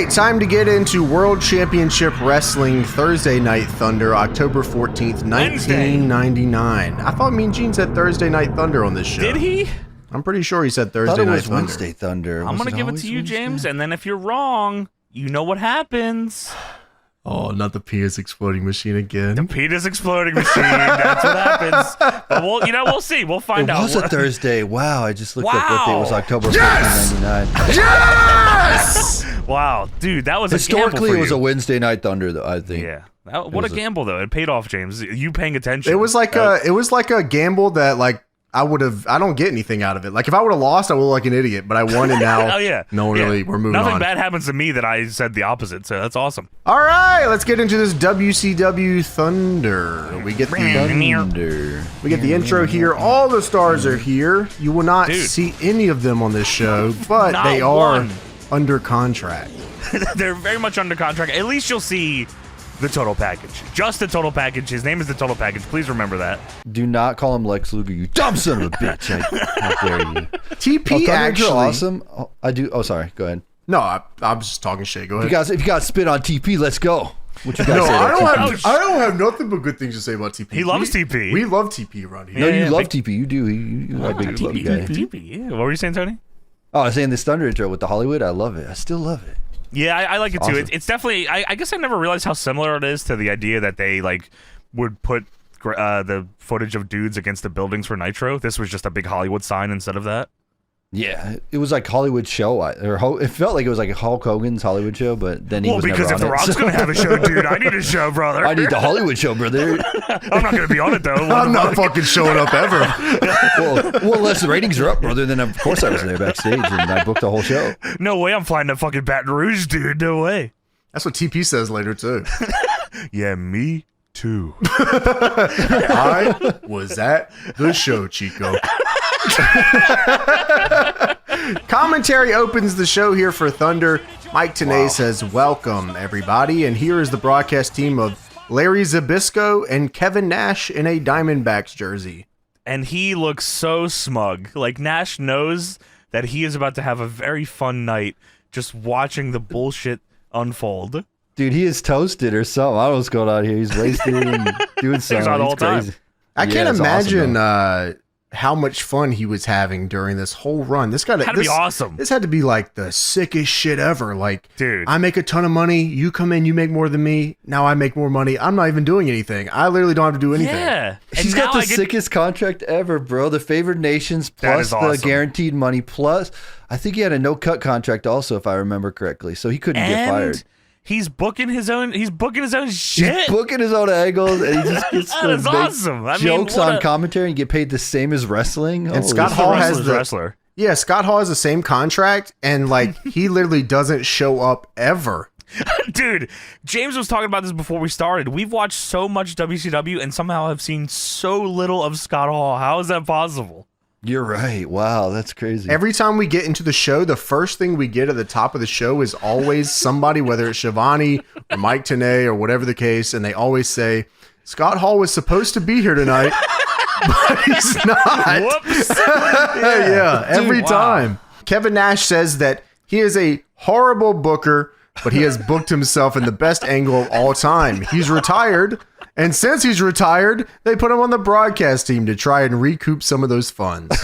right, time to get into World Championship Wrestling Thursday Night Thunder, October 14th, 1999. I thought Mean Gene said Thursday Night Thunder on this show. Did he? I'm pretty sure he said Thursday Night Thunder. Wednesday Thunder. I'm going to give it to you, James, and then if you're wrong, you know what happens. Oh, not the penis exploding machine again. The penis exploding machine. That's what happens. But we'll see. We'll find out. It was a Thursday. Wow, I just looked up what day it was. October 1999. Yes! Wow, dude, that was historically a gamble for it was you. a Wednesday Night Thunder, though. I think. Yeah. What a gamble, though. It paid off, James. You paying attention. It was like a gamble that like I don't get anything out of it. Like if I would have lost, I would look like an idiot, but I won and now oh, yeah. no one really, we're moving Nothing on. bad happens to me that I said the opposite, so that's awesome. All right, let's get into this WCW Thunder. We get the intro here. All the stars are here. You will not see any of them on this show, but they are under contract. They're very much under contract. At least you'll see the total package. Just the total package. His name is the total package. Please remember that. Do not call him Lex Luger, you dumb son of a bitch. How dare you. TP actually awesome. I do. Oh, sorry. Go ahead. No, I'm just talking shit. Go ahead. If you got spit on TP, let's go. What you guys say? I don't have nothing but good things to say about TP. He loves TP. We love TP around here. No, you love TP. You do. You like big TP guy. TP. Yeah. What were you saying, Tony? Oh, I was saying this Thunder intro with the Hollywood. I love it. I still love it. Yeah, I like it too. Awesome. It's definitely. I guess I never realized how similar it is to the idea that they like would put the footage of dudes against the buildings for Nitro. This was just a big Hollywood sign instead of that. Yeah, it was like Hollywood show, it felt like it was like Hulk Hogan's Hollywood show, but then he was because never if The Rock's gonna have a show, dude, I need a show, brother. I need the Hollywood show, brother. I'm not gonna be on it though. I'm not fucking showing up ever. well, unless the ratings are up, brother, then of course I was there backstage and I booked the whole show. No way, I'm flying to fucking Baton Rouge, dude. No way. That's what TP says later too. Yeah, me too. I was at the show, Chico. Commentary opens the show here for Thunder. Mike Tenay says, welcome, everybody. And here is the broadcast team of Larry Zbyszko and Kevin Nash in a Diamondbacks jersey. And he looks so smug. Like, Nash knows that he is about to have a very fun night just watching the bullshit unfold. Dude, he is toasted or something. I don't know what's going on here. He's wasted and doing something. on the whole crazy. time. I can't imagine awesome, how much fun he was having during this whole run. This had to be awesome. This had to be like the sickest shit ever. Like, dude, I make a ton of money. You come in, you make more than me. Now I make more money. I'm not even doing anything. I literally don't have to do anything. Yeah. He's got the sickest contract ever, bro. The favored nations plus the guaranteed money plus I think he had a no-cut contract also, if I remember correctly. So he couldn't get fired. He's booking his own shit. He's booking his own angles, and he just gets that is awesome. jokes on commentary and get paid the same as wrestling. And Scott Hall has the wrestler. Yeah, Scott Hall has the same contract, and like he literally doesn't show up ever. Dude, James was talking about this before we started. We've watched so much WCW and somehow have seen so little of Scott Hall. How is that possible? You're right. Wow, that's crazy. Every time we get into the show, the first thing we get at the top of the show is always somebody, whether it's Shivani or Mike Tenay or whatever the case, and they always say, Scott Hall was supposed to be here tonight, but he's not. Whoops. Yeah, every time. Kevin Nash says that he is a horrible booker, but he has booked himself in the best angle of all time. He's retired, and since he's retired, they put him on the broadcast team to try and recoup some of those funds.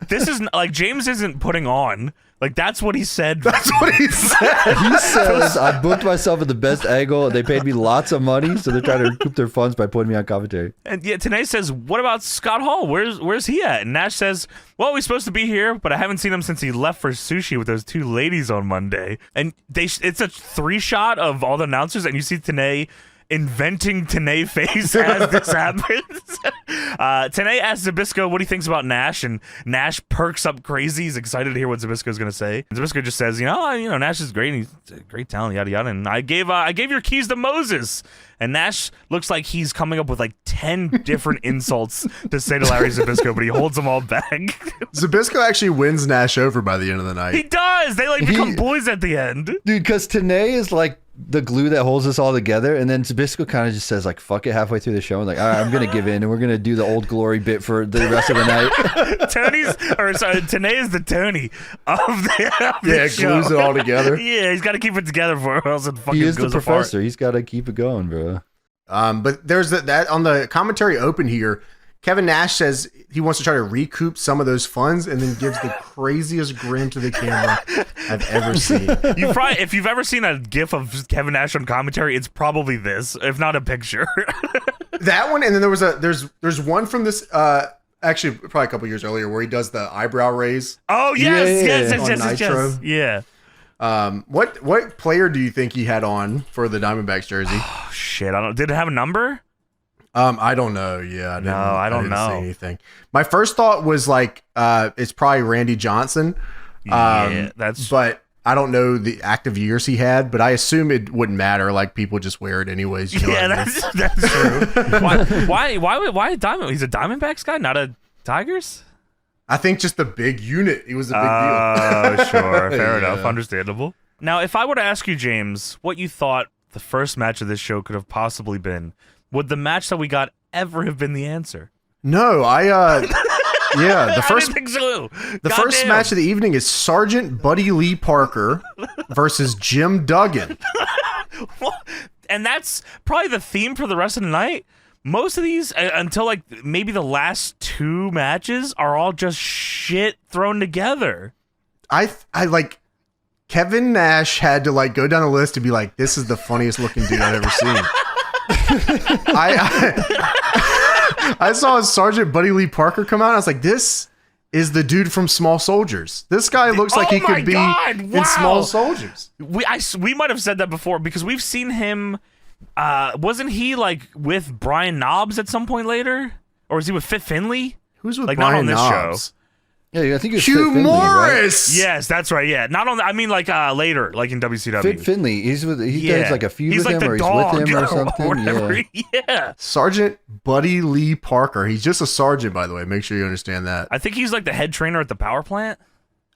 This is like James isn't putting on. Like that's what he said. That's what he said. He says, I booked myself at the best angle, and they paid me lots of money, so they're trying to recoup their funds by putting me on commentary. And yeah, Tenay says, what about Scott Hall? Where's he at? And Nash says, well, he's supposed to be here, but I haven't seen him since he left for sushi with those two ladies on Monday. And it's a 3-shot of all the announcers, and you see Tenay inventing Tenay face as this happens. Tenay asks Zbyszko what he thinks about Nash, and Nash perks up crazy. He's excited to hear what Zbyszko's going to say. And Zbyszko just says, Nash is great, and he's a great talent, yada yada. And I gave your keys to Moses. And Nash looks like he's coming up with like 10 different insults to say to Larry Zbyszko, but he holds them all back. Zbyszko actually wins Nash over by the end of the night. He does. They like become boys at the end. Dude, because Tenay is like the glue that holds us all together. And then Zbyszko kind of just says like, fuck it halfway through the show. I'm like, all right, I'm going to give in and we're going to do the Old Glory bit for the rest of the night. Tanae is the Tony of the Yeah, show. glues it all together. Yeah, he's got to keep it together for or else it fucking He is the goes professor. apart. He's got to keep it going, bro. But there's that on the commentary open here. Kevin Nash says he wants to try to recoup some of those funds and then gives the craziest grin to the camera I've ever seen. If you've ever seen a gif of Kevin Nash on commentary, it's probably this, if not a picture. That one, and then there's one from this actually probably a couple years earlier where he does the eyebrow raise. Oh yes. On Nitro. Yeah. What player do you think he had on for the Diamondbacks jersey? Oh shit, I don't. Did it have a number? I don't know. Yeah, I don't know. See anything. My first thought was like, it's probably Randy Johnson. But I don't know the active years he had. But I assume it wouldn't matter. Like people just wear it anyways. You know that's true. Why a Diamond? He's a Diamondbacks guy, not a Tigers. I think just the big unit. He was a big deal. Oh, sure, fair enough, understandable. Now, if I were to ask you, James, what you thought the first match of this show could have possibly been, would the match that we got ever have been the answer? No, yeah, the first I didn't think so. The first match of the evening is Sergeant Buddy Lee Parker versus Jim Duggan. And that's probably the theme for the rest of the night. Most of these, until like maybe the last two matches, are all just shit thrown together. I like Kevin Nash had to like go down the list and be like, this is the funniest looking dude I've ever seen. I saw Sergeant Buddy Lee Parker come out. And I was like, this is the dude from Small Soldiers. This guy looks like he could be in Small Soldiers. We might have said that before because we've seen him. Wasn't he like with Brian Knobs at some point later, or was he with Fit Finley? Who's with like Brian not on this Knobs? show? Yeah, I think it's Hugh Fit Finley, Morris. Right? Yes, that's right. Yeah, not on. I mean, like later, like in WCW. Fit Finley. He does like a feud with him, or he's with him, or something. Whatever. Yeah. Sergeant Buddy Lee Parker. He's just a sergeant, by the way. Make sure you understand that. I think he's like the head trainer at the power plant.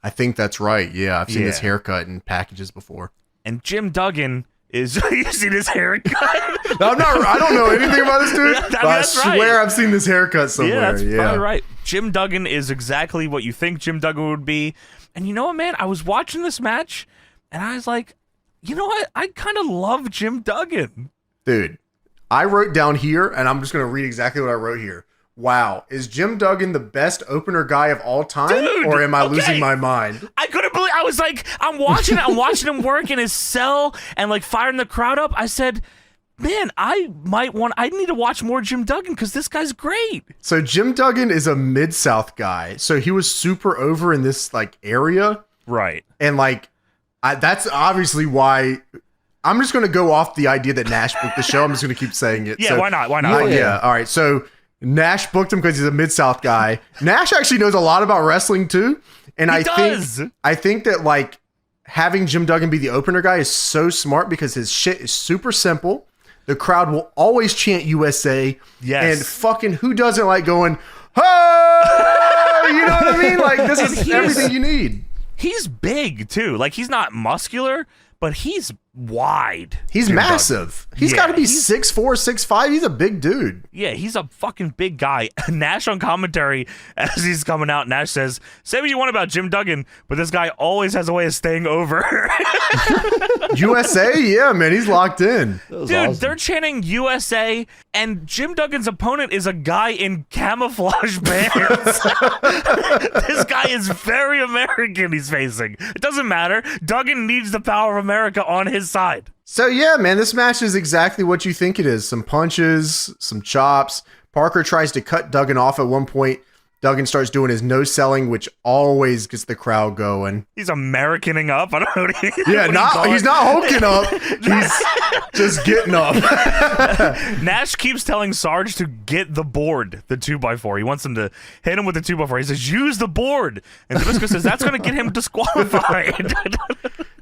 I think that's right. Yeah, I've seen his haircut in packages before. And Jim Duggan is. You seen his haircut? I don't know anything about this dude. But I swear I've seen this haircut somewhere. Yeah, that's probably right. Jim Duggan is exactly what you think Jim Duggan would be. And you know what, man? I was watching this match, and I was like, you know what? I kind of love Jim Duggan. Dude, I wrote down here, and I'm just going to read exactly what I wrote here. Wow, is Jim Duggan the best opener guy of all time, Dude, or am I losing my mind? I couldn't believe. I was like, I'm watching him work in his cell and like firing the crowd up. I said, man, I need to watch more Jim Duggan because this guy's great. So Jim Duggan is a Mid-South guy, so he was super over in this like area, right? And like, that's obviously why. I'm just going to go off the idea that Nash booked the show. I'm just going to keep saying it. Yeah, so, why not? Why not? Yeah. All right. So Nash booked him because he's a Mid-South guy. Nash actually knows a lot about wrestling too. And I think that like having Jim Duggan be the opener guy is so smart because his shit is super simple. The crowd will always chant USA. Yes. And fucking who doesn't like going, oh, you know what I mean? Like this is everything you need. He's big too. Like he's not muscular, but he's wide. He's massive. He's got to be 6'4", 6'5". He's a big dude. Yeah, he's a fucking big guy. Nash on commentary as he's coming out, Nash says, say what you want about Jim Duggan, but this guy always has a way of staying over. USA? Yeah, man, he's locked in. Dude, awesome. They're chanting USA, and Jim Duggan's opponent is a guy in camouflage pants. This guy is very American he's facing. It doesn't matter. Duggan needs the power of America on his side. So yeah, man, this match is exactly what you think it is. Some punches, some chops. Parker tries to cut Duggan off at one point. Duggan starts doing his no selling, which always gets the crowd going. He's Americaning up. I don't know what he's not hulking up. He's just getting up. Nash keeps telling Sarge to get the board, the 2x4. He wants him to hit him with the 2x4. He says, use the board. And Zbyszko says, that's going to get him disqualified.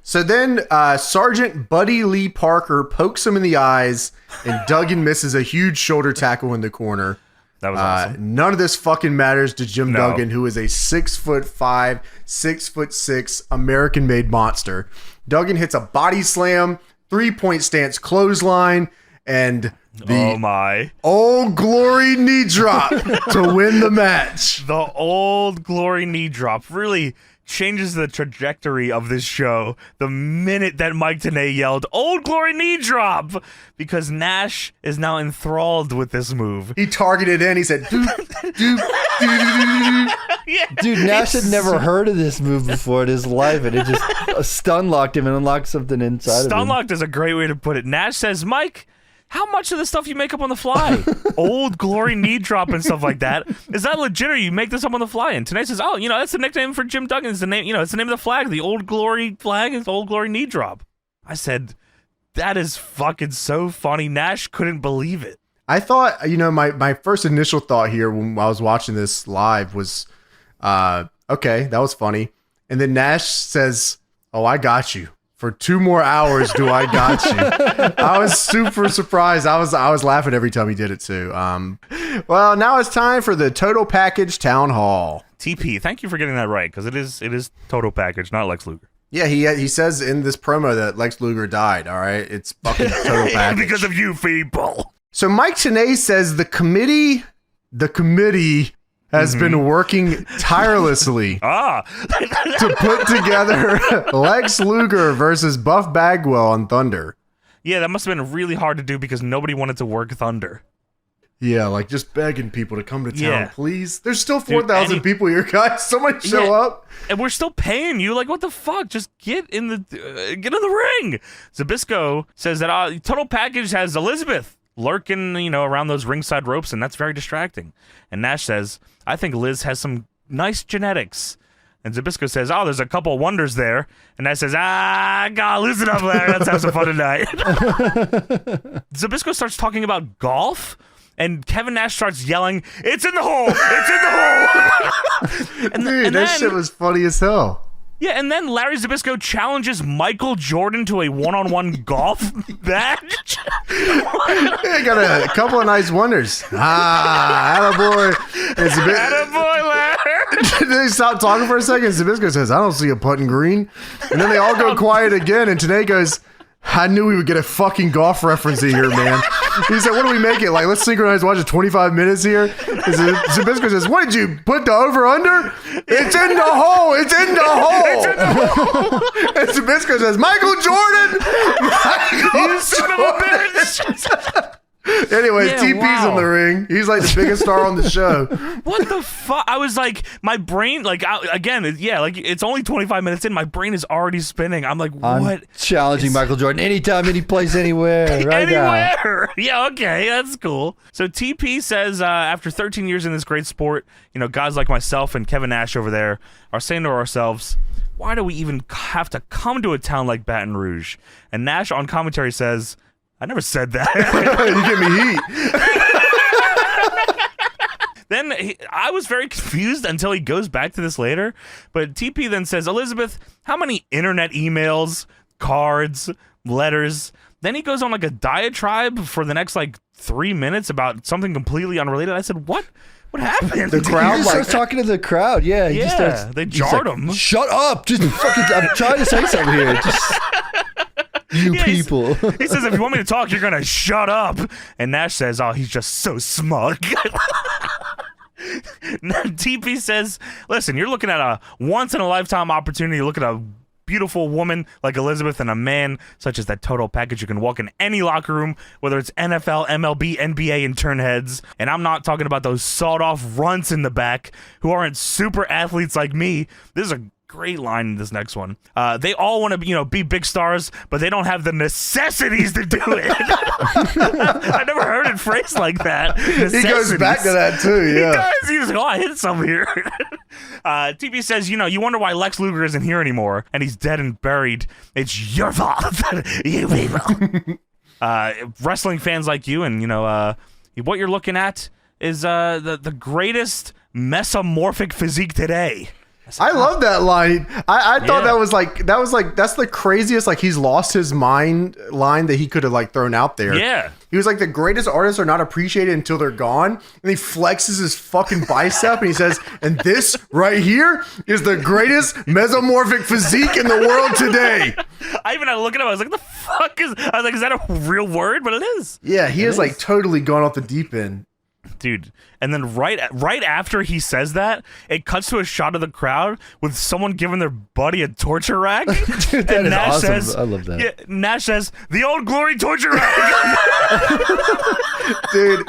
So then Sergeant Buddy Lee Parker pokes him in the eyes, and Duggan misses a huge shoulder tackle in the corner. That was awesome. None of this fucking matters to Jim Duggan, who is a 6'5", 6'6" American-made monster. Duggan hits a body slam, 3-point stance clothesline, and the Old Glory knee drop to win the match. The Old Glory knee drop really changes the trajectory of this show the minute that Mike Tenay yelled Old Glory knee drop, because Nash is now enthralled with this move. He targeted in. He said, doop, doop, doop. Yeah, dude, Nash had never heard of this move before in his life, and it just stun locked him and unlocked something inside of him. Stun locked is a great way to put it. Nash says, Mike, how much of the stuff you make up on the fly? Old Glory knee drop and stuff like that. Is that legit, or you make this up on the fly? And Tenay says, oh, that's the nickname for Jim Duggan. It's the name, it's the name of the flag. The Old Glory flag is Old Glory knee drop. I said, that is fucking so funny. Nash couldn't believe it. I thought, my first initial thought here when I was watching this live was, okay, that was funny. And then Nash says, oh, I got you. For 2 more hours, do I got you? I was super surprised. I was laughing every time he did it too. Well, now it's time for the Total Package Town Hall. TP, thank you for getting that right, because it is Total Package, not Lex Luger. Yeah, he says in this promo that Lex Luger died. All right, it's fucking Total Package because of you people. So Mike Tenay says the committee has been working tirelessly to put together Lex Luger versus Buff Bagwell on Thunder. Yeah, that must have been really hard to do because nobody wanted to work Thunder. Yeah, like just begging people to come to town, please. There's still 4,000 people here, guys. Someone show up. And we're still paying you. Like, what the fuck? Just get in the ring. Zbyszko says that Total Package has Elizabeth lurking, around those ringside ropes, and that's very distracting. And Nash says, I think Liz has some nice genetics. And Zbyszko says, oh, there's a couple wonders there. And Nash says, God, loosen up, Larry. Let's have some fun tonight. Zbyszko starts talking about golf, and Kevin Nash starts yelling, it's in the hole! It's in the hole! Dude, that shit was funny as hell. Yeah, and then Larry Zbyszko challenges Michael Jordan to a one-on-one golf match. He got a couple of nice wonders. Attaboy. Attaboy, Larry. They stop talking for a second. Zbyszko says, I don't see a putting green. And then they all go quiet again, and Tenay goes, I knew we would get a fucking golf reference in here, man. He said, what do we make it? Like, let's synchronize watch it 25 minutes here. Zbyszko says, what did you put the over under? It's in the hole. It's in the hole. It's in the hole. And Zbyszko says, Michael Jordan. You son of a bitch. Anyways, TP's in the ring. He's like the biggest star on the show. What the fuck? I was like, my brain, it's only 25 minutes in. My brain is already spinning. I'm like, what? I'm challenging Michael Jordan anytime, any place, anywhere. Right anywhere. Now. Yeah, okay, that's cool. So TP says, after 13 years in this great sport, guys like myself and Kevin Nash over there are saying to ourselves, why do we even have to come to a town like Baton Rouge? And Nash on commentary says, I never said that. You get me heat. Then I was very confused until he goes back to this later. But TP then says, Elizabeth, how many internet emails, cards, letters? Then he goes on like a diatribe for the next 3 minutes about something completely unrelated. I said, what? What happened? The crowd he starts talking to the crowd. Yeah, he just starts, they jarred him. Shut up! Just fucking. I'm trying to say something here. Just. You people. He says, if you want me to talk, you're going to shut up. And Nash says, oh, he's just so smug. TP says, listen, you're looking at a once-in-a-lifetime opportunity to look at a beautiful woman like Elizabeth and a man such as that Total Package. You can walk in any locker room, whether it's NFL, MLB, NBA, and turn heads. And I'm not talking about those sawed-off runts in the back who aren't super athletes like me. This is a great line in this next one. They all want to, be big stars, but they don't have the necessities to do it. I never heard it phrased like that. He goes back to that too. Yeah, he does. He's like, oh, I hit some here. TP says, you wonder why Lex Luger isn't here anymore, and he's dead and buried. It's your fault, you people. Wrestling fans like you, and what you're looking at is the greatest mesomorphic physique today. I love that line. I thought that was like that's the craziest, like, he's lost his mind line that he could have like thrown out there. Yeah. He was like, the greatest artists are not appreciated until they're gone. And he flexes his fucking bicep and he says, and this right here is the greatest mesomorphic physique in the world today. I even had to look at him. I was like, the fuck is... I was like, is that a real word? But it is. Yeah, he is like totally gone off the deep end. Dude. And then right after he says that, it cuts to a shot of the crowd with someone giving their buddy a torture rack. Dude, that is awesome. I love that. Yeah, Nash says, the old glory torture rack. Dude.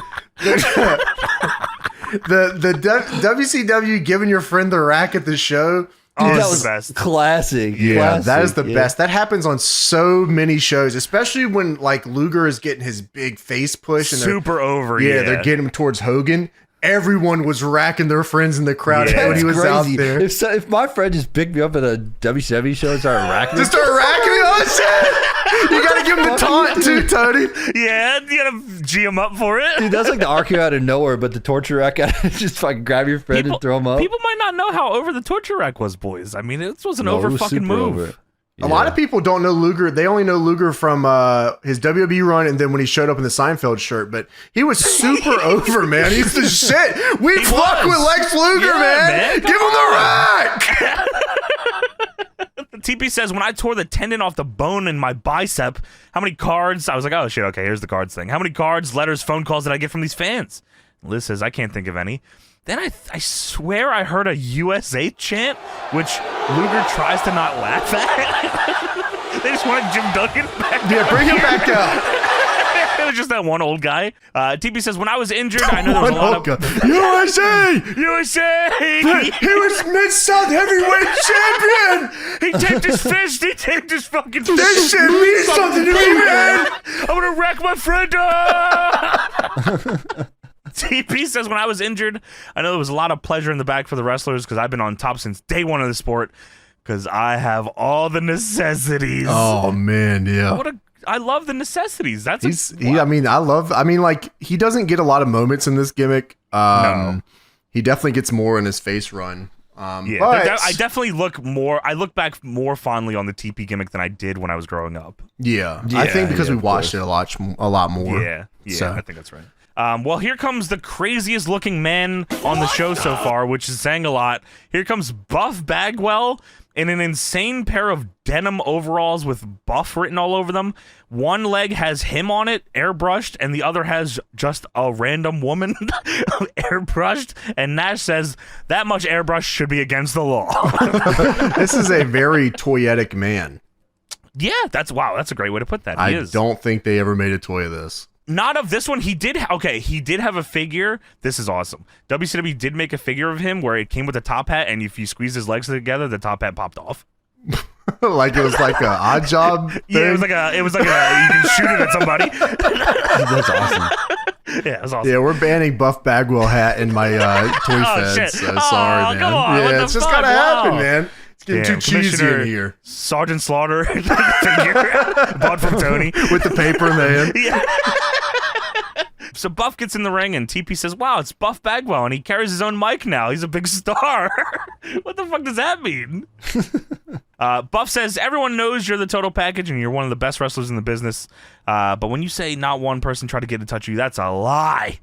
The WCW giving your friend the rack at the show. Oh, Dude, that was was the best. Classic. Yeah, classic. that is the best. That happens on so many shows, especially when like Luger is getting his big face push and super over. they're getting him towards Hogan. Everyone was racking their friends in the crowd when he was crazy. out there. If my friend just picked me up at a WCW show and started racking me. Just start racking me? Oh shit! You gotta give him the taunt too, Tony. Yeah, you gotta G him up for it. Dude, that's like the RKO out of nowhere, but the torture rack, just fucking grab your friend and throw him up. People might not know how over the torture rack was, boys. I mean, it was an over fucking move. Over. A lot of people don't know Luger. They only know Luger from his WWE run and then when he showed up in the Seinfeld shirt. But he was super over, man. He's the shit. We fuck with Lex Luger, man. Give him the rack. TP says, when I tore the tendon off the bone in my bicep, how many cards? I was like, oh shit, okay, here's the cards thing. How many cards, letters, phone calls did I get from these fans? Liz says, I can't think of any. Then I swear I heard a USA chant, which Luger tries to not laugh at. They just wanted Jim Duggan back. Yeah, bring him back out. It was just that one old guy. TP says, when I was injured, I know there was a lot of... USA! USA! He was Mid-South Heavyweight Champion! He taped his fist! He taped his fucking fist! This shit means something to me, man! I'm gonna wreck my friend! TP says, when I was injured, I know there was a lot of pleasure in the back for the wrestlers because I've been on top since day one of the sport because I have all the necessities. Oh, man, yeah. I love the necessities. That's he doesn't get a lot of moments in this gimmick. No. He definitely gets more in his face run. But I definitely look back more fondly on the TP gimmick than I did when I was growing up. Yeah, I think because we watched it a lot more. Yeah, so. I think that's right. Well, here comes the craziest looking man on the show so far, which is saying a lot. Here comes Buff Bagwell in an insane pair of denim overalls with Buff written all over them. One leg has him on it, airbrushed, and the other has just a random woman airbrushed. And Nash says that much airbrush should be against the law. This is a very toyetic man. Yeah, that's a great way to put that. I don't think they ever made a toy of this. Not of this one. He did have a figure. This is awesome. WCW did make a figure of him where it came with a top hat, and if you squeeze his legs together, the top hat popped off. Like it was like a odd job thing? Yeah, it was like a you can shoot it at somebody. That's awesome. Yeah, it was awesome. Yeah, we're banning Buff Bagwell hat in my toy feds. Shit. So sorry, man. Come on, yeah, it's just gotta happen, man. It's getting Damn, too cheesy in here. Sergeant Slaughter figure bought from Tony with the paper in the hand. Yeah. So Buff gets in the ring and TP says, wow, it's Buff Bagwell, and he carries his own mic now. He's a big star. What the fuck does that mean? Buff says, everyone knows you're the total package and you're one of the best wrestlers in the business. But when you say not one person tried to get in touch with you, that's a lie.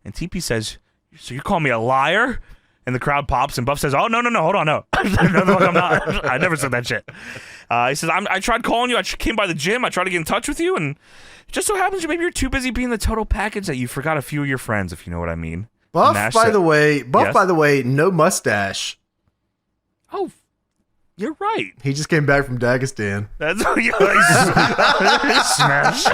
And TP says, so you call me a liar? And the crowd pops and Buff says, oh, no, hold on, no. No, I'm not. I never said that shit. He says, I tried calling you. I came by the gym. I tried to get in touch with you, and it just so happens maybe you're too busy being the total package that you forgot a few of your friends, if you know what I mean. Buff, by the way, no mustache. Oh, you're right. He just came back from Dagestan. That's smash.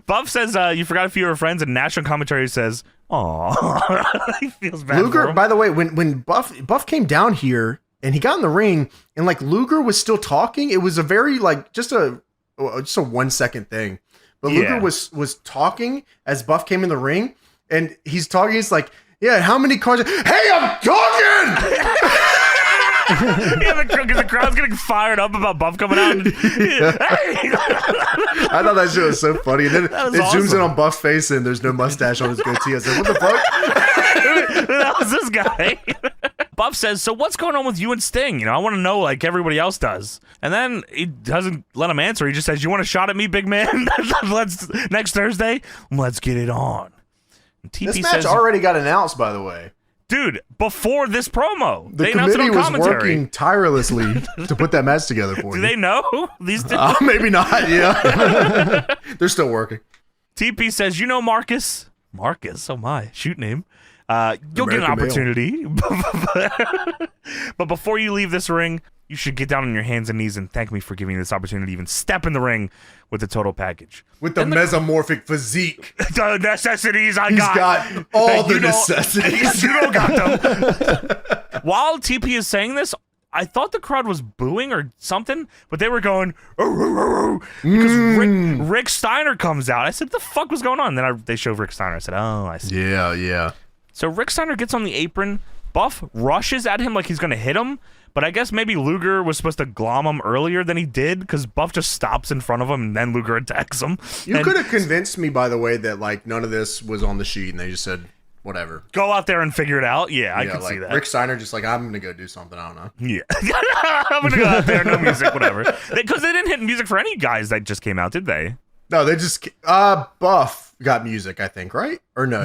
Buff says you forgot a few of your friends, and National Commentary says, "Aw." He feels bad. Luger, by the way, when Buff came down here and he got in the ring, and like Luger was still talking, it was a very like just a 1 second thing. But Luger was talking as Buff came in the ring, and he's talking. He's like, "Yeah, how many cards? Hey, I'm talking." Yeah, because the crowd's getting fired up about Buff coming out. And, hey. I thought that shit was so funny. And then it zooms in on Buff's face, and there's no mustache on his goatee. I said, "What the fuck?" That was this guy. Buff says, so what's going on with you and Sting? I want to know like everybody else does. And then he doesn't let him answer. He just says, you want a shot at me, big man? Next Thursday, let's get it on. And TP this match already got announced, by the way. Dude, before this promo, the committee was working tirelessly to put that match together for you. Do they know? These two? Maybe not, yeah. They're still working. TP says, Marcus? Marcus, oh my, shoot name. You'll get an opportunity. But before you leave this ring, you should get down on your hands and knees and thank me for giving you this opportunity to even step in the ring with the total package. With the mesomorphic physique. The necessities I He's got. He's got all the necessities. You don't got them. While TP is saying this, I thought the crowd was booing or something, but they were going, because Rick Steiner comes out. I said, the fuck was going on? And then they showed Rick Steiner. I said, oh, I see. Yeah. So Rick Steiner gets on the apron. Buff rushes at him like he's going to hit him, but I guess maybe Luger was supposed to glom him earlier than he did because Buff just stops in front of him and then Luger attacks him. You could have convinced me, by the way, that like none of this was on the sheet and they just said, whatever. Go out there and figure it out. Yeah, I could see that. Rick Steiner just like, I'm going to go do something. I don't know. Yeah. I'm going to go out there, no music, whatever. Because they didn't hit music for any guys that just came out, did they? No, they just, Buff got music, I think, right? Or no?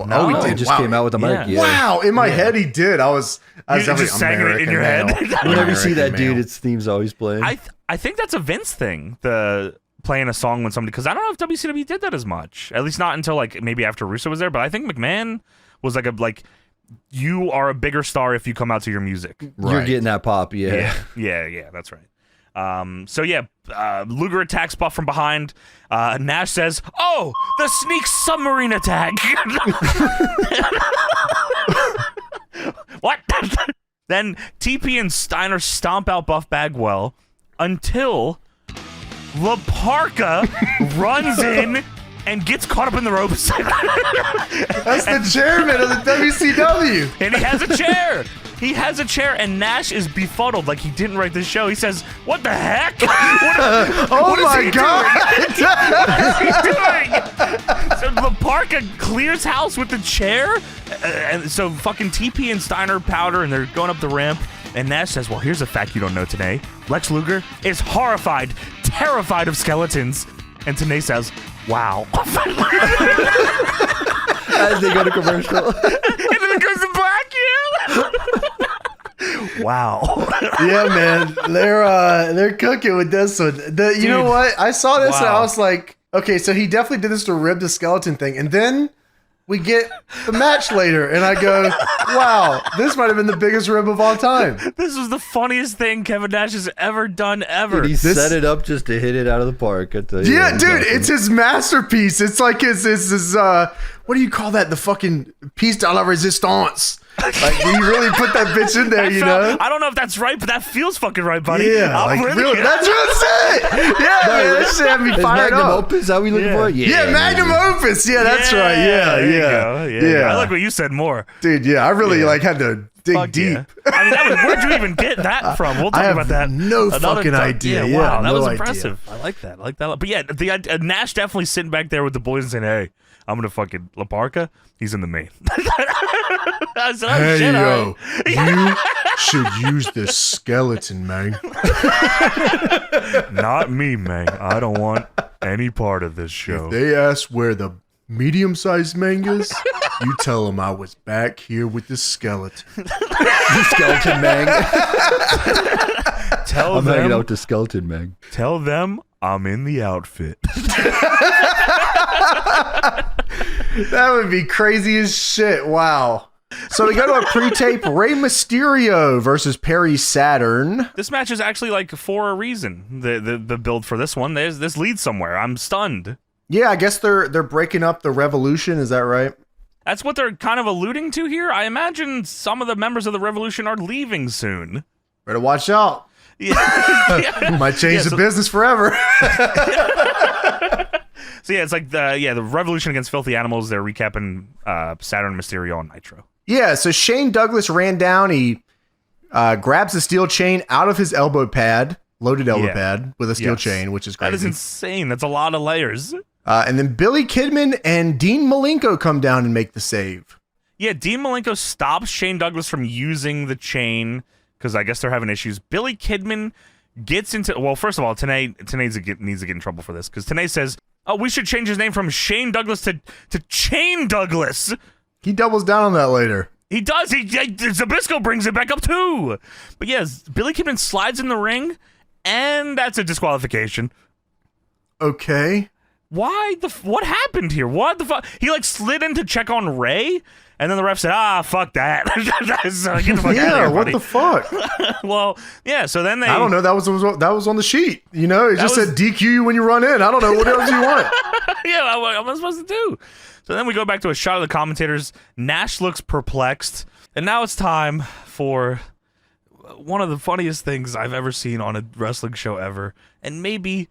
No, he just came out with the mic. Yeah. Wow, in my head he did. I was just sang it in your head. Whenever you see that dude, its theme's always playing. I think that's a Vince thing, the playing a song when somebody, because I don't know if WCW did that as much. At least not until like maybe after Russo was there, but I think McMahon was like you are a bigger star if you come out to your music. Right. You're getting that pop, yeah, that's right. Luger attacks Buff from behind. Nash says, "Oh, the sneak submarine attack." What? Then TP and Steiner stomp out Buff Bagwell until La Parka runs in and gets caught up in the ropes. That's the chairman of the WCW. And he has a chair. He has a chair, and Nash is befuddled like he didn't write this show. He says, what the heck? Oh my God. What is he doing? So La Parka clears house with the chair. And so fucking TP and Steiner powder, and they're going up the ramp. And Nash says, well, here's a fact you don't know today. Lex Luger is horrified, terrified of skeletons. And Tenay says, wow. As they go to commercial. And then it goes to black, yeah. Wow. Yeah, man. They're cooking with this one. You know what? I saw this and I was like, okay, so he definitely did this to rib the skeleton thing. And then we get the match later, and I go, wow, this might have been the biggest rib of all time. This was the funniest thing Kevin Nash has ever done, ever. Dude, he set it up just to hit it out of the park. I tell you. Yeah, dude, it's his masterpiece. It's like his what do you call that? The fucking piece de la resistance. Like, he really put that bitch in there, know? I don't know if that's right, but that feels fucking right, buddy. Yeah, like, really, that's what I'm saying. Yeah, man, that shit had me fired Magnum up. Opus, how we looking for? Yeah, Magnum Opus. Yeah, that's right. Yeah. I like what you said more. Dude, yeah, I really had to dig deep. Yeah. I mean, where'd you even get that from? We'll talk about that. No fucking idea. Yeah, wow, that was idea. Impressive. I like that. But yeah, Nash definitely sitting back there with the boys and saying, hey, I'm going to fucking La Parka. He's in the main. Hey, yo, you should use the skeleton, man. Not me, man. I don't want any part of this show. If they ask where the medium-sized man is, you tell them I was back here with the skeleton. The skeleton man. I'm hanging out with the skeleton man. Tell them I'm in the outfit. That would be crazy as shit. Wow. So we go to a pre-tape Rey Mysterio versus Perry Saturn. This match is actually like for a reason. The build for this one, this leads somewhere. I'm stunned. Yeah, I guess they're breaking up the Revolution. Is that right? That's what they're kind of alluding to here. I imagine some of the members of the Revolution are leaving soon. Better watch out. Yeah. Might change the business forever. So yeah, it's like the Revolution against Filthy Animals. They're recapping Saturn, Mysterio, and Nitro. Yeah, so Shane Douglas ran down. He grabs the steel chain out of his elbow pad, loaded elbow pad with a steel chain, which is crazy. That is insane. That's a lot of layers. And then Billy Kidman and Dean Malenko come down and make the save. Yeah, Dean Malenko stops Shane Douglas from using the chain because I guess they're having issues. Billy Kidman gets into... Well, first of all, Tenay needs to get in trouble for this because Tenay says, oh, we should change his name from Shane Douglas to Chain Douglas. He doubles down on that later. He does. Zbyszko brings it back up too. But yes, Billy Kidman slides in the ring, and that's a disqualification. Okay. What happened here? What the fuck? He slid in to check on Ray, and then the ref said, fuck that. Get the fuck out of here, what the fuck? Well, yeah, so then I don't know. That was on the sheet. You know, it just said DQ you when you run in. I don't know. What else do you want? Yeah, what am I supposed to do? So then we go back to a shot of the commentators. Nash looks perplexed. And now it's time for one of the funniest things I've ever seen on a wrestling show ever. And maybe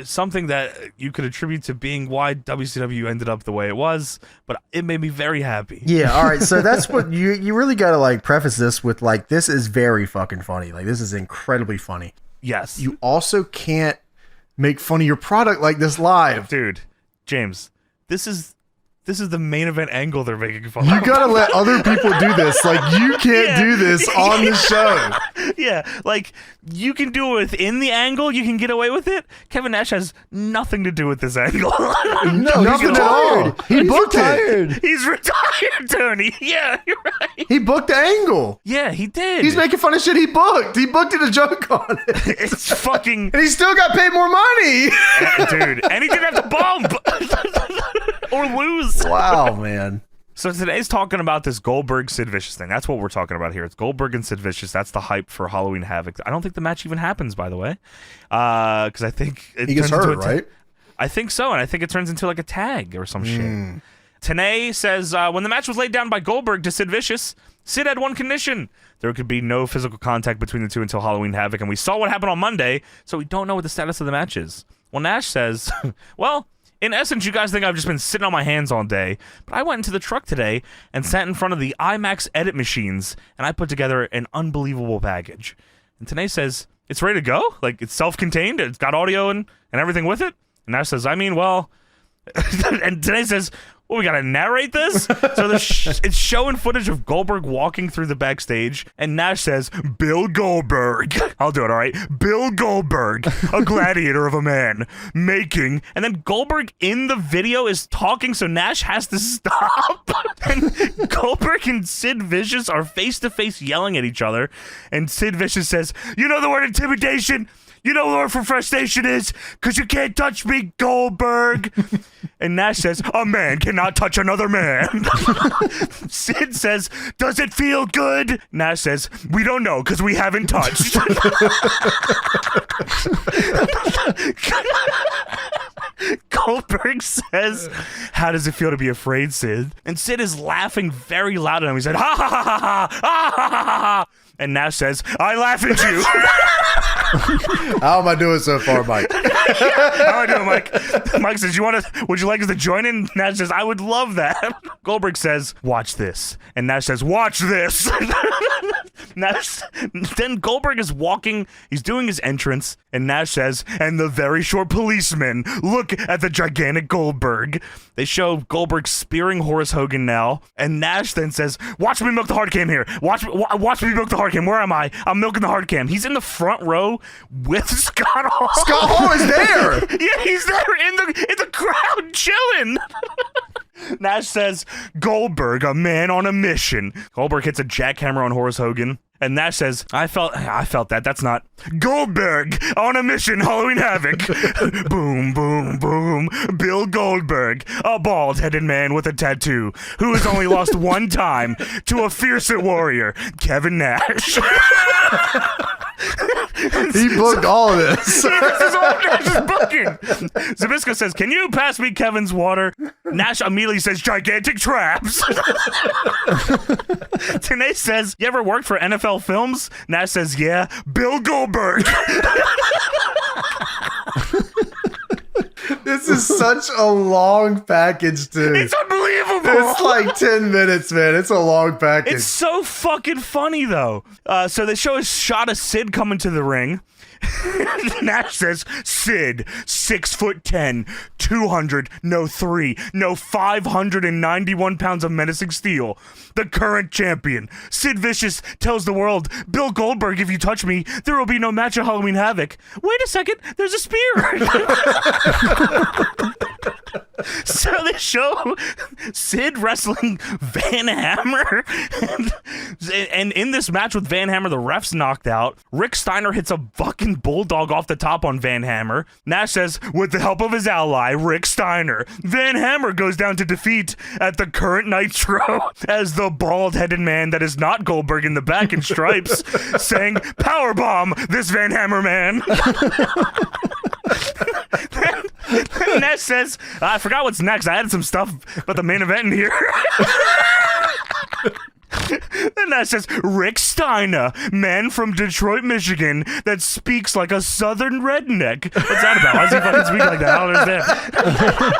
something that you could attribute to being why WCW ended up the way it was. But it made me very happy. Yeah, all right. So that's what you really got to preface this with this is very fucking funny. This is incredibly funny. Yes. You also can't make fun of your product like this live. Dude, James, this is the main event angle they're making fun of. You gotta let other people do this. You can't do this on the show. Yeah, you can do it within the angle. You can get away with it. Kevin Nash has nothing to do with this angle. No, nothing at all. He's retired. He's retired, Tony. Yeah, you're right. He booked the angle. Yeah, he did. He's making fun of shit he booked. He booked it a joke on it. It's fucking... And he still got paid more money. Dude, and he didn't have to bump. Or lose. Wow, man. So today's talking about this Goldberg Sid Vicious thing. That's what we're talking about here. It's Goldberg and Sid Vicious. That's the hype for Halloween Havoc. I don't think the match even happens, by the way, because I think it he gets turns hurt, into right? I think so, and I think it turns into a tag or some shit. Tenay says when the match was laid down by Goldberg to Sid Vicious, Sid had one condition: there could be no physical contact between the two until Halloween Havoc, and we saw what happened on Monday, so we don't know what the status of the match is. Well, Nash says, well, in essence, you guys think I've just been sitting on my hands all day, but I went into the truck today and sat in front of the IMAX edit machines, and I put together an unbelievable package. And Tenay says, it's ready to go? It's self-contained? It's got audio and everything with it? And Nash says, well... and Tenay says, well, we gotta narrate this? So it's showing footage of Goldberg walking through the backstage, and Nash says, Bill Goldberg. I'll do it, all right? Bill Goldberg, a gladiator of a man, making... And then Goldberg in the video is talking, so Nash has to stop. And Goldberg and Sid Vicious are face-to-face yelling at each other, and Sid Vicious says, you know the word intimidation? You know what the word for frustration is? Because you can't touch me, Goldberg. And Nash says, a man cannot touch another man. Sid says, does it feel good? Nash says, we don't know because we haven't touched. Goldberg says, how does it feel to be afraid, Sid? And Sid is laughing very loud at him. He said, ha ha ha ha ha ha ha ha ha. And Nash says, I laugh at you. How am I doing so far, Mike? How am I doing, Mike? Mike says, would you like us to join in? Nash says, I would love that. Goldberg says, watch this. And Nash says, watch this. Then Goldberg is walking, he's doing his entrance, and Nash says, and the very short policeman, look at the gigantic Goldberg. They show Goldberg spearing Horace Hogan now, and Nash then says, watch me milk the hard cam here. Watch me milk the hard cam. Where am I? I'm milking the hard cam. He's in the front row with Scott Hall. Scott Hall is there. Yeah, he's there in the crowd chilling. Nash says, Goldberg, a man on a mission. Goldberg hits a jackhammer on Horace Hogan. And Nash says, I felt that. That's not Goldberg on a mission, Halloween Havoc. Boom, boom, boom. Bill Goldberg, a bald-headed man with a tattoo, who has only lost one time to a fierce warrior, Kevin Nash. He booked all of this. This is all Nash's booking. Zbyszko says, can you pass me Kevin's water? Nash immediately says, gigantic traps. Tenay says, you ever worked for NFL Films? Nash says, yeah. Bill Goldberg. This is such a long package, dude. It's unbelievable. It's like 10 minutes, man. It's a long package. It's so fucking funny, though. So they show a shot of Sid coming to the ring. Nash says, Sid, 6'10", 200, no 3, no 591 pounds of menacing steel. The current champion. Sid Vicious tells the world, Bill Goldberg, if you touch me, there will be no match at Halloween Havoc. Wait a second, there's a spear. So they show Sid wrestling Van Hammer. And in this match with Van Hammer, the ref's knocked out. Rick Steiner hits a fucking bulldog off the top on Van Hammer. Nash says, with the help of his ally, Rick Steiner, Van Hammer goes down to defeat at the current Nitro as the bald-headed man that is not Goldberg in the back in stripes, saying, powerbomb this Van Hammer man. Then Nash says, I forgot what's next. I added some stuff about the main event in here. Then Nash says, Rick Steiner, man from Detroit, Michigan, that speaks like a southern redneck. What's that about? Why does he fucking speak like that? I don't understand.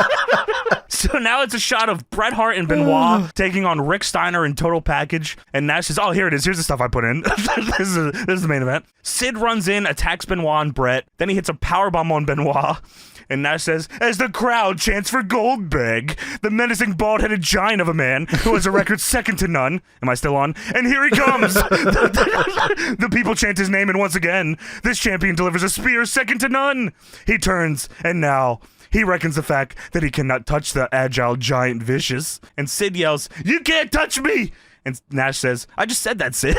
So now it's a shot of Bret Hart and Benoit taking on Rick Steiner in total package. And Nash says, oh, here it is. Here's the stuff I put in. This is the main event. Sid runs in, attacks Benoit and Bret. Then he hits a powerbomb on Benoit. And Nash says, as the crowd chants for Goldberg, the menacing bald-headed giant of a man who has a record second to none. Am I still on? And here he comes. The people chant his name, and once again, this champion delivers a spear second to none. He turns, and now he reckons the fact that he cannot touch the agile giant Vicious. And Sid yells, you can't touch me! And Nash says, I just said that, Sid.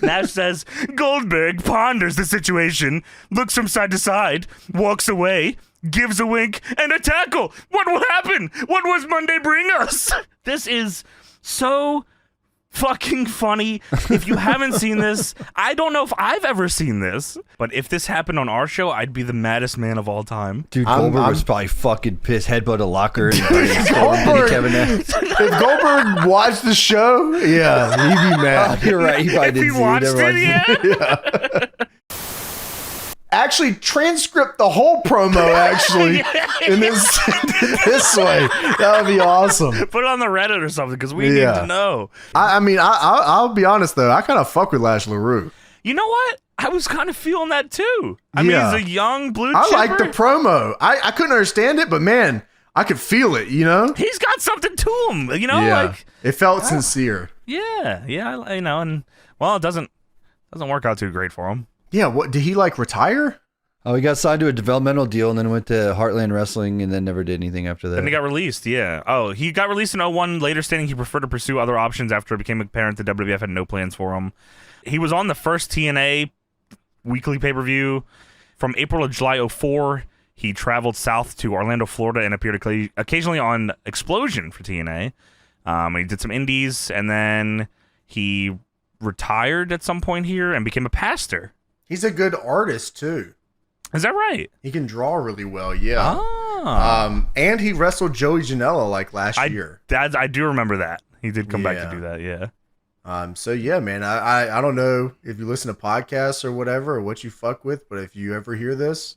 Nash says, Goldberg ponders the situation, looks from side to side, walks away, gives a wink, and a tackle. What will happen? What was Monday bring us? This is so fucking funny. If you haven't seen this, I don't know if I've ever seen this, but if this happened on our show, I'd be the maddest man of all time. Dude, Goldberg was probably fucking pissed, headbutt a locker. And Goldberg, if Goldberg watched the show, yeah, he'd be mad. You're right. He probably didn't see it. Yeah. Actually, transcript the whole promo. Actually, in this way, that would be awesome. Put it on the Reddit or something because we need to know. I mean, I'll be honest though. I kind of fuck with Lash LaRue. You know what? I was kind of feeling that too. I mean, he's a young blue chipper. I like the promo. I couldn't understand it, but man, I could feel it. You know, he's got something to him. You know, like it felt sincere. Yeah. You know, and well, it doesn't work out too great for him. Yeah, what did he like retire? Oh, he got signed to a developmental deal and then went to Heartland Wrestling and then never did anything after that. And he got released, yeah. Oh, he got released in 2001, later stating he preferred to pursue other options after it became apparent that WWF had no plans for him. He was on the first TNA weekly pay-per-view from April to July 2004. He traveled south to Orlando, Florida, and appeared occasionally on Explosion for TNA. He did some indies, and then he retired at some point here and became a pastor. He's a good artist too. Is that right? He can draw really well, yeah. And he wrestled Joey Janela like last year. I do remember that. He did come back to do that, yeah. So yeah, man, I don't know if you listen to podcasts or whatever or what you fuck with, but if you ever hear this,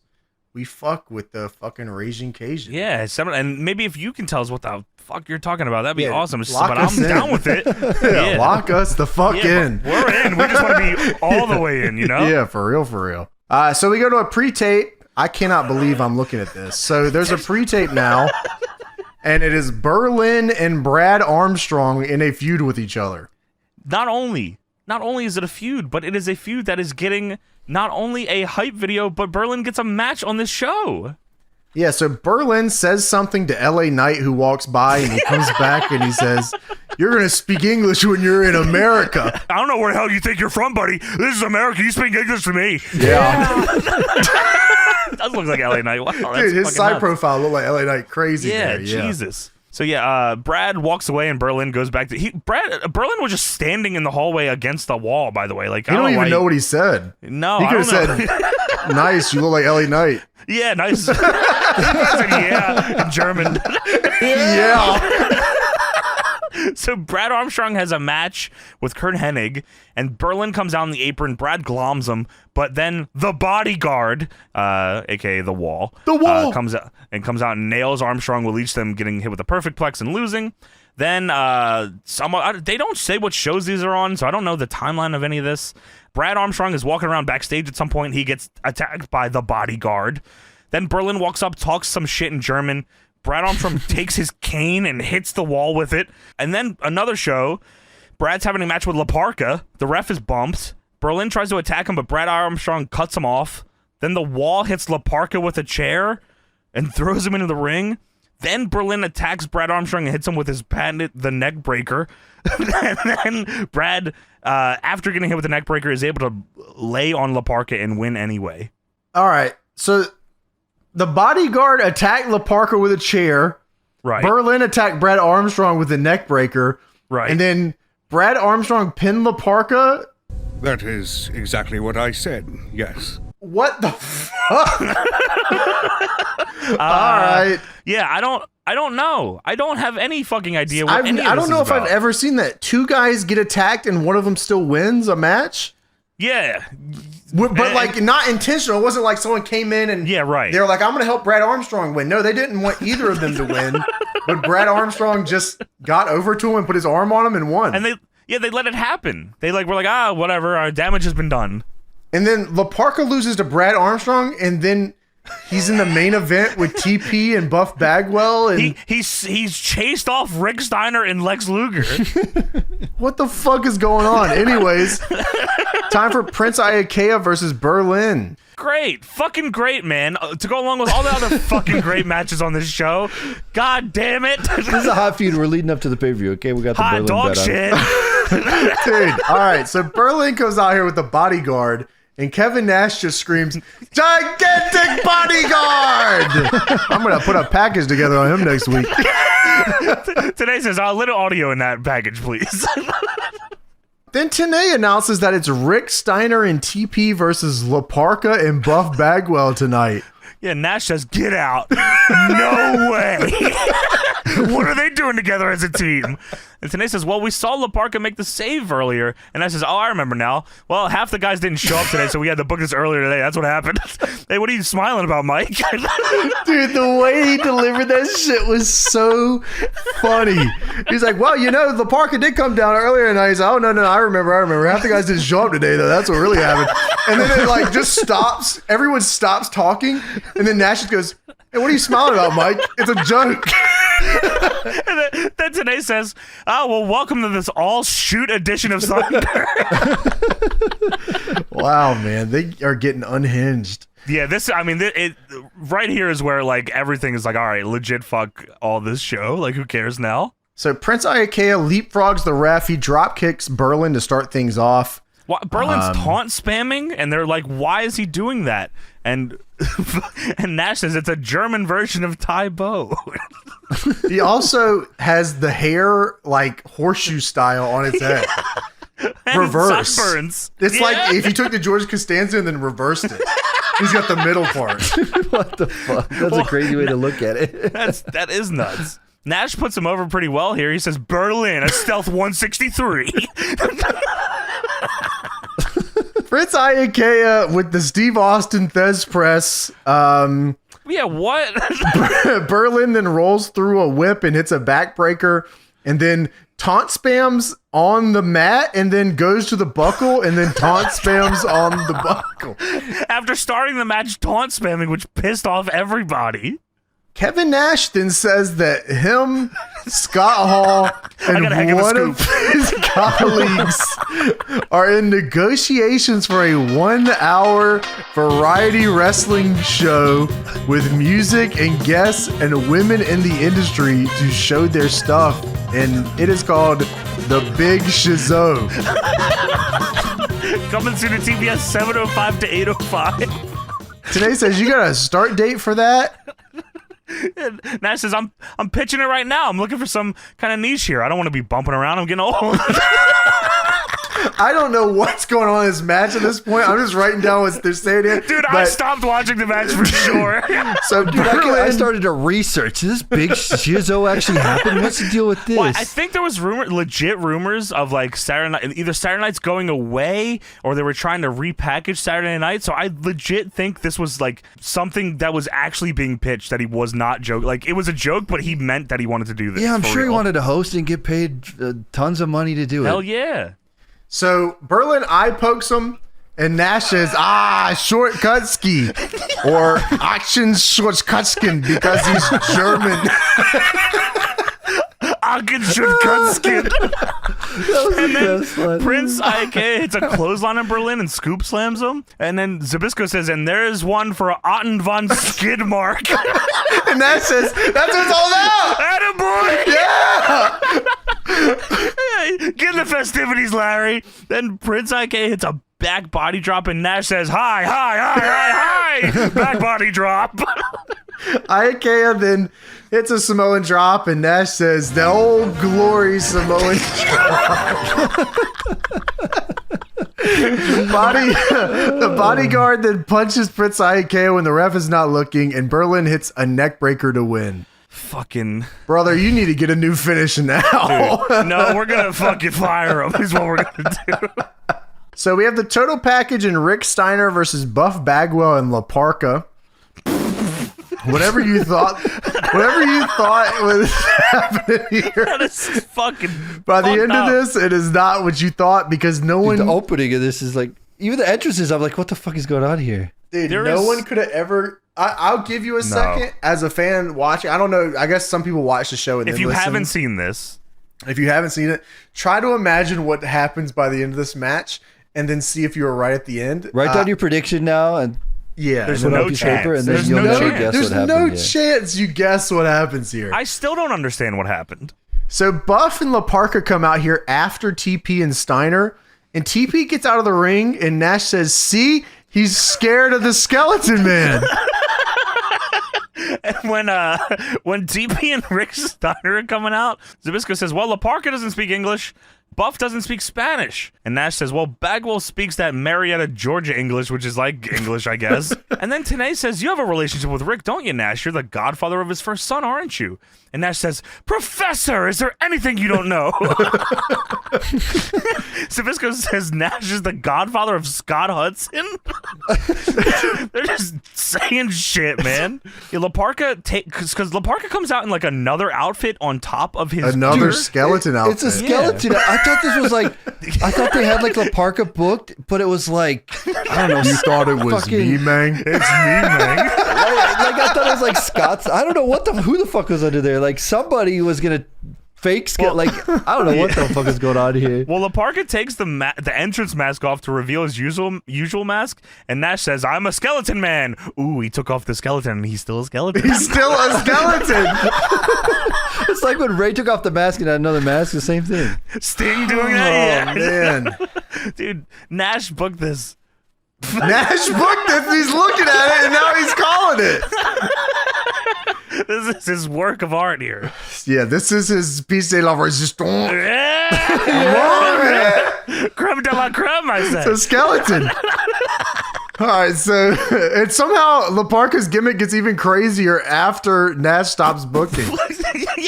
we fuck with the fucking Raging Cajun. Yeah, and maybe if you can tell us what the fuck you're talking about, that'd be awesome. But I'm down with it. Yeah, lock us the fuck in. We're in. We just want to be all the way in, you know? Yeah, for real. So we go to a pre-tape. I cannot believe I'm looking at this. So there's a pre-tape now, and it is Berlin and Brad Armstrong in a feud with each other. Not only is it a feud, but it is a feud that is getting not only a hype video, but Berlin gets a match on this show. Yeah, so Berlin says something to LA Knight, who walks by, and he comes back and he says, you're going to speak English when you're in America. I don't know where the hell you think you're from, buddy. This is America. You speak English to me. Yeah. Does look like LA Knight. Wow, dude, his side profile looked like LA Knight crazy. Yeah, there. Yeah, Jesus. So yeah, Brad walks away and Berlin goes back to Berlin was just standing in the hallway against the wall, by the way. Like, I don't even know what he said. No, he could have said, nice, you look like LA Knight. Yeah, nice. He said, yeah, in German. Yeah. So Brad Armstrong has a match with Kurt Hennig, and Berlin comes out on the apron. Brad gloms him, but then the bodyguard, aka the Wall, comes out and nails Armstrong, will leach them, getting hit with a perfect plex and losing. Then they don't say what shows these are on, so I don't know the timeline of any of this. Brad Armstrong is walking around backstage at some point. He gets attacked by the bodyguard. Then Berlin walks up, talks some shit in German. Brad Armstrong takes his cane and hits the wall with it. And then another show, Brad's having a match with La Parka. The ref is bumped. Berlin tries to attack him, but Brad Armstrong cuts him off. Then the Wall hits La Parka with a chair and throws him into the ring. Then Berlin attacks Brad Armstrong and hits him with his patented the neck breaker. And then Brad, after getting hit with the neck breaker, is able to lay on La Parka and win anyway. All right, so the bodyguard attacked La Parka with a chair. Right. Berlin attacked Brad Armstrong with a neck breaker. Right. And then Brad Armstrong pinned La Parka. That is exactly what I said, yes. What the fuck? All right. Yeah, I don't know. I don't have any fucking idea what any of this I don't know is if about. I've ever seen that. Two guys get attacked and one of them still wins a match. Yeah. But like not intentional. It wasn't like someone came in and Yeah, right. they were like, I'm going to help Brad Armstrong win. No, they didn't want either of them to win. But Brad Armstrong just got over to him and put his arm on him and won. And they let it happen. They were like, whatever, our damage has been done. And then La Parka loses to Brad Armstrong, and then he's in the main event with TP and Buff Bagwell. And He's chased off Rick Steiner and Lex Luger. what the fuck is going on? Anyways, time for Prince Iakea versus Berlin. Great. Fucking great, man. To go along with all the other fucking great matches on this show. God damn it. This is a hot feud. We're leading up to the pay-per-view, okay? We got the Hot Berlin dog bet on it. shit. Dude, all right. So Berlin comes out here with the bodyguard, and Kevin Nash just screams, "Gigantic bodyguard!" I'm going to put a package together on him next week. Today says, a little audio in that package, please. Then Tenay announces that it's Rick Steiner and TP versus La Parka and Buff Bagwell tonight. Yeah, Nash says, get out. No way. What are they doing together as a team? And Tenay says, well, we saw La Parka make the save earlier. And Nash says, oh, I remember now. Well, half the guys didn't show up today, so we had to book this earlier today. That's what happened. Hey, what are you smiling about, Mike? Dude, the way he delivered that shit was so funny. He's like, well, you know, La Parka did come down earlier, and he's like, oh, no, I remember. Half the guys didn't show up today, though. That's what really happened. And then it, like, just stops. Everyone stops talking, and then Nash just goes, hey, what are you smiling about, Mike? It's a joke. And then Tenay says, oh, well, welcome to this all-shoot edition of Thunder. Wow, man. They are getting unhinged. Yeah, right here is where, like, everything is like, all right, legit fuck all this show. Like, who cares now? So Prince Iakea leapfrogs the ref. He drop kicks Berlin to start things off. Berlin's taunt spamming, and they're like, why is he doing that? And Nash says it's a German version of Tai Bo. He also has the hair like horseshoe style on his head. Reverse. Sunburns. It's like if you took the George Costanza and then reversed it. He's got the middle part. What the fuck? That's a crazy way to look at it. That is nuts. Nash puts him over pretty well here. He says, Berlin, a stealth 163. Prince Iakea with the Steve Austin Thez press. Yeah, what? Berlin then rolls through a whip and hits a backbreaker, and then taunt spams on the mat, and then goes to the buckle, and then taunt spams on the buckle. After starting the match taunt spamming, which pissed off everybody. Kevin Nash then says that him, Scott Hall, and one of his colleagues are in negotiations for a 1-hour variety wrestling show with music and guests and women in the industry to show their stuff. And it is called The Big Shizzo. Coming soon to TBS 7:05 to 8:05. Today says you got a start date for that? And Nash says, I'm pitching it right now. I'm looking for some kind of niche here. I don't want to be bumping around. I'm getting old. I don't know what's going on in this match at this point. I'm just writing down what they're saying here. Dude, I stopped watching the match for sure. So Dude, I started to research. Does this big shizzo actually happen? What's the deal with this? Well, I think there was legit rumors of like either Saturday Night's going away or they were trying to repackage Saturday Night. So I legit think this was like something that was actually being pitched, that he was not joking. Like it was a joke, but he meant that he wanted to do this. Yeah, I'm sure he wanted to host and get paid tons of money to do it. Hell yeah. So Berlin eye pokes him, and Nash says, shortcut ski, or Action Shortkutskin, because he's German. Action Shortkutskin. And then Prince Ike hits a clothesline in Berlin and scoop slams him. And then Zbyszko says, and there is one for Otten von Skidmark. And Nash says, that's what it's all about. Attaboy! Yeah! Get in the festivities, Larry. Then Prince Ike hits a back body drop, and Nash says, hi. Back body drop. Ikea then hits a Samoan drop, and Nash says, the old glory Samoan drop. The bodyguard then punches Prince Ikea when the ref is not looking, and Berlin hits a neck breaker to win. Fucking brother, you need to get a new finish now. Dude, no, we're gonna fucking fire him is what we're gonna do. So we have the total package in Rick Steiner versus Buff Bagwell and La Parka. Whatever you thought was happening here. That is fucking by the end of this, it is not what you thought, because no one. The opening of this is like, even the entrances, I'm like, what the fuck is going on here? Dude, no one could have ever. I'll give you a second as a fan watching. I don't know. I guess some people watch the show and if then you listen. haven't seen this, if you haven't seen it, try to imagine what happens by the end of this match, and then see if you were right at the end. Write down your prediction now, and there's no chance. And then you'll never guess there's what happened. No chance you guess what happens here. I still don't understand what happened. So Buff and La Parka come out here after TP and Steiner, and TP gets out of the ring, and Nash says, "See, he's scared of the skeleton man." And when TP and Rick Steiner are coming out, Zbyszko says, well, La Parka doesn't speak English. Buff doesn't speak Spanish. And Nash says, well, Bagwell speaks that Marietta, Georgia English, which is like English, I guess. And then Tenay says, you have a relationship with Rick, don't you, Nash? You're the godfather of his first son, aren't you? And Nash says, Professor, is there anything you don't know? Zbyszko says Nash is the godfather of Scott Hudson. They're just saying shit, man. Yeah, La Parka, because La Parka comes out in like another outfit on top of his skeleton outfit. It's a skeleton. Yeah. I thought this was like, I thought they had like La Parka booked, but it was like, I don't know. You thought it was me, man? It's me, man. Like I thought it was like Scott's. I don't know who the fuck was under there. Like somebody was gonna fake I don't know what the fuck is going on here. Well, La Parka takes the entrance mask off to reveal his usual mask, and Nash says, I'm a skeleton man. Ooh, he took off the skeleton, and he's still a skeleton. He's still a skeleton. It's like when Ray took off the mask and had another mask, the same thing. Sting doing that? Oh, man. Dude, Nash booked this. Nash booked this, he's looking at it, and now he's calling it. This is his work of art here. Yeah, this is his piece de la resistance. Creme de la creme, I said. It's a skeleton. All right, so and somehow La Parka's gimmick gets even crazier after Nash stops booking.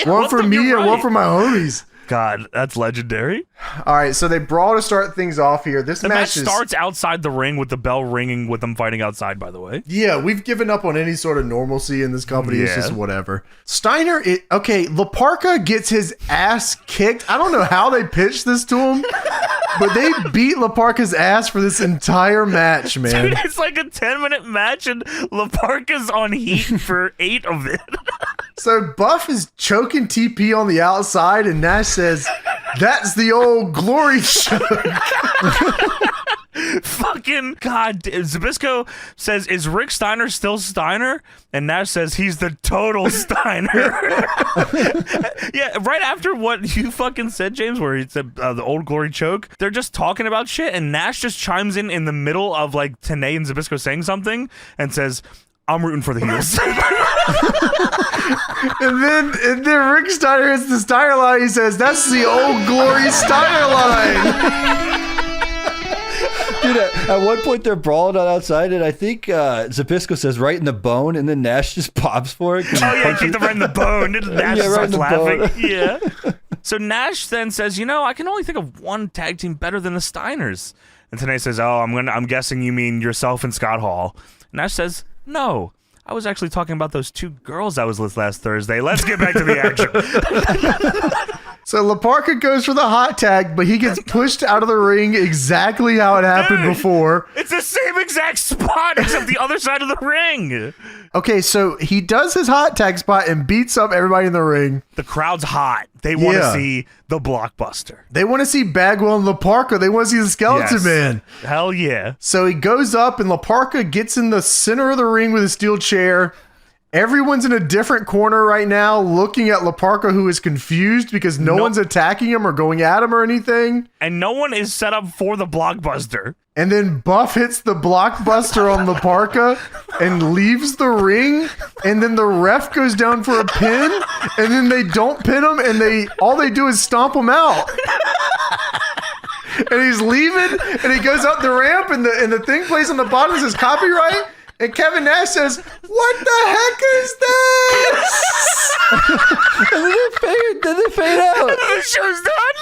One for me and one for my homies. God, that's legendary. All right, so they brawl to start things off here. The match starts outside the ring with the bell ringing with them fighting outside, by the way. Yeah, we've given up on any sort of normalcy in this company. Yeah. It's just whatever. Steiner, La Parka gets his ass kicked. I don't know how they pitched this to him, but they beat La Parka's ass for this entire match, man. Dude, it's like a 10-minute match, and La Parka's on heat for 8 of it. So Buff is choking TP on the outside, and Nash says, that's the old glory choke. Fucking God. Zbyszko says, is Rick Steiner still Steiner? And Nash says, he's the total Steiner. Yeah, right after what you fucking said, James, where he said the old glory choke, they're just talking about shit, and Nash just chimes in the middle of like Tenay and Zbyszko saying something and says, I'm rooting for the heels. and then Rick Steiner hits the Steiner line. He says, that's the old glory Steiner line. At one point, they're brawling on outside, and I think Zbyszko says right in the bone, and then Nash just pops for it. Oh, yeah, keep them right in the bone. And Nash starts laughing. Bone. Yeah. So Nash then says, I can only think of one tag team better than the Steiners. And Tenay says, I'm guessing you mean yourself and Scott Hall. Nash says, no. I was actually talking about those 2 girls I was with last Thursday. Let's get back to the action. So La Parka goes for the hot tag, but he gets pushed out of the ring exactly how it happened before. It's the same exact spot except the other side of the ring. Okay, so he does his hot tag spot and beats up everybody in the ring. The crowd's hot. They want to see the blockbuster. They want to see Bagwell and La Parka. They want to see the Skeleton Man. Hell yeah. So he goes up and La Parka gets in the center of the ring with a steel chair. Everyone's in a different corner right now looking at La Parka, who is confused because no one's attacking him or going at him or anything. And no one is set up for the blockbuster. And then Buff hits the blockbuster on La Parka and leaves the ring. And then the ref goes down for a pin. And then they don't pin him. And all they do is stomp him out. And he's leaving. And he goes up the ramp. And the thing plays on the bottom. It says copyright. And Kevin Nash says, "What the heck is this?" And then they fade out. The show's done.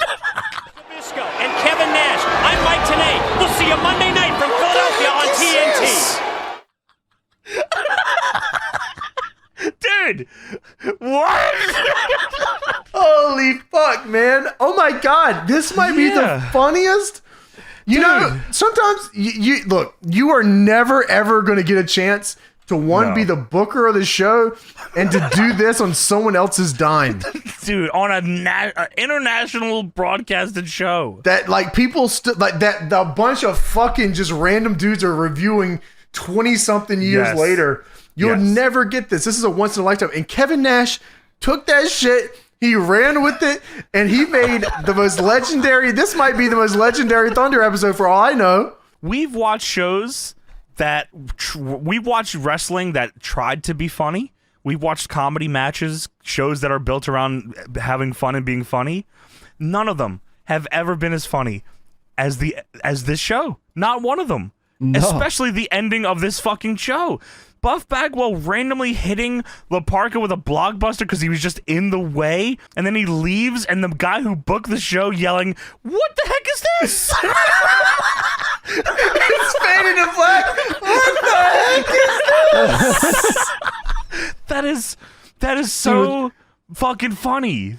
Zbyszko and Kevin Nash. I'm Mike Tenay. We'll see you Monday night from Philadelphia on TNT. Dude, what? Holy fuck, man. Oh my God. This might be the funniest. You know, sometimes you look, you are never, ever going to get a chance to be the booker of the show and to do this on someone else's dime. Dude, on an international broadcasted show. That like people that a bunch of fucking just random dudes are reviewing 20 something years later. You'll never get this. This is a once in a lifetime. And Kevin Nash took that shit. He ran with it, and he made the most legendary. This might be the most legendary Thunder episode for all I know. We've watched shows that we watched wrestling that tried to be funny. We've watched comedy matches, shows that are built around having fun and being funny. None of them have ever been as funny as this show. Not one of them. No. Especially the ending of this fucking show. Buff Bagwell randomly hitting La Parka with a blockbuster because he was just in the way, and then he leaves, and the guy who booked the show yelling, "What the heck is this?" It's faded to black. What the heck is this? That is so fucking funny.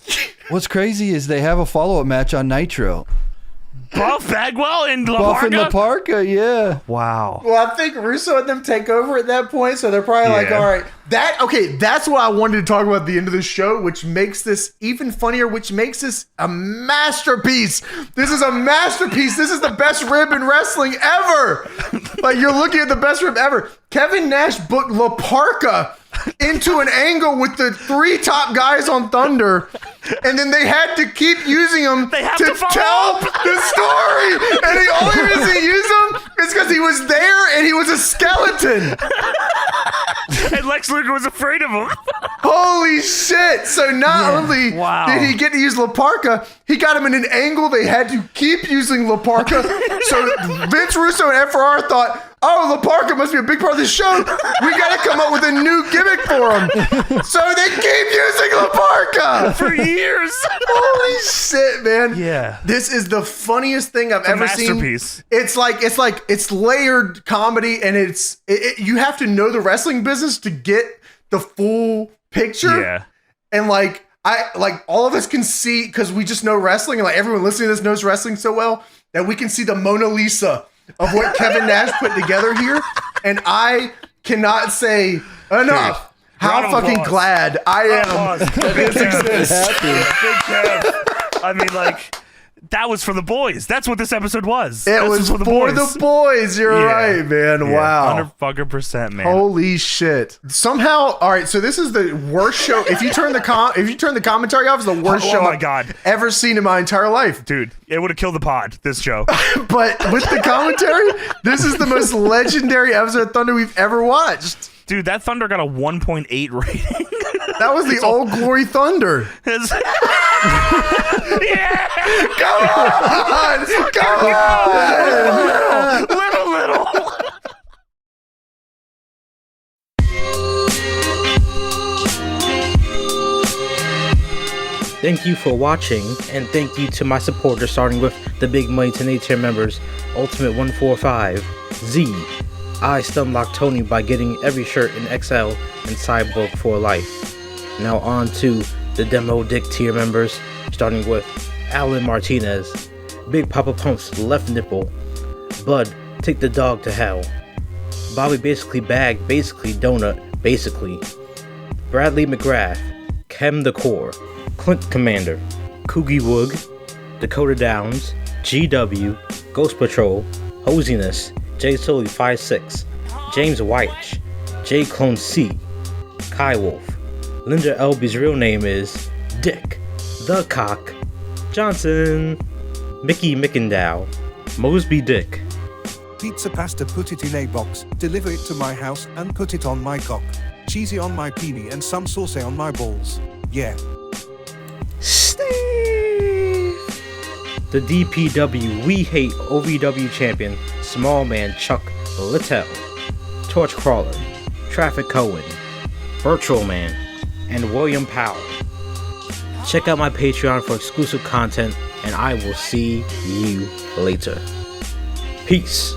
What's crazy is they have a follow-up match on Nitro. Buff Bagwell and La Buff Parka? and La Parka, yeah. Wow. Well, I think Russo and them take over at that point, so they're probably like, all right, that's what I wanted to talk about at the end of the show, which makes this even funnier, which makes this a masterpiece. This is a masterpiece. This is the best rib in wrestling ever. Like, you're looking at the best rib ever. Kevin Nash booked La Parka into an angle with the 3 top guys on Thunder, and then they had to keep using him to tell the story. And the only reason he used him is because he was there and he was a skeleton. And Lex Luger was afraid of him. Holy shit. So not only did he get to use La Parka, he got him in an angle they had to keep using La Parka. So Vince Russo and Ed Ferrara thought, oh, La Parka must be a big part of the show. We got to come up with a new gimmick for him. So they keep using La Parka for years. Holy shit, man. Yeah. This is the funniest thing I've ever seen. Masterpiece. It's layered comedy, and you have to know the wrestling business to get the full picture. Yeah. And like all of us can see, because we just know wrestling, and like everyone listening to this knows wrestling so well, that we can see the Mona Lisa of what Kevin Nash put together here. And I cannot say enough how fucking glad I am that this exists. Big Kev. I mean, like, that was for the boys. That's what this episode was. It was for the boys. You're right, man. Yeah, wow. 100%, man. Holy shit. Somehow, all right, so this is the worst show. If you turn the commentary off, it's the worst show I've ever seen in my entire life. Dude, it would have killed the pod, this show. But with the commentary, this is the most legendary episode of Thunder we've ever watched. Dude, that Thunder got a 1.8 rating. That was the old Glory Thunder. Yeah! Come on! Little Thank you for watching, and thank you to my supporters, starting with the Big Money Today tier members, Ultimate 145, Z, I Stunlock Tony by getting every shirt in XL, and Cyborg for life. Now on to the Demo Dick tier members, starting with Allan Martinez, Bigpoppapumpsleftnipple, Bud, Take the Dog to Hell, Bobby Basically Bag, Basically Donut, Basically, Bradley McGrath, Chemthecore, Clint Commander, Coogi Woog, Dakota Downs, GW, GhostPatrol, Hosyness, JSully56, James Wyche, Jaylone C, Kai Wolfe. Linder Elerbees' real name is Dick, The Cock, Johnson, Mikey Mickendrow, MosebyDick. Pizza pasta, put it in a box, deliver it to my house, and put it on my cock. Cheesy on my peenie and some sauce on my balls. Yeah. Steve! The DPW We Hate OVW champion, Small Man Chuck Littell, Torch Crawler, Traffic Cohen, Virtual Man, and William Powell. Check out my Patreon for exclusive content, and I will see you later. Peace.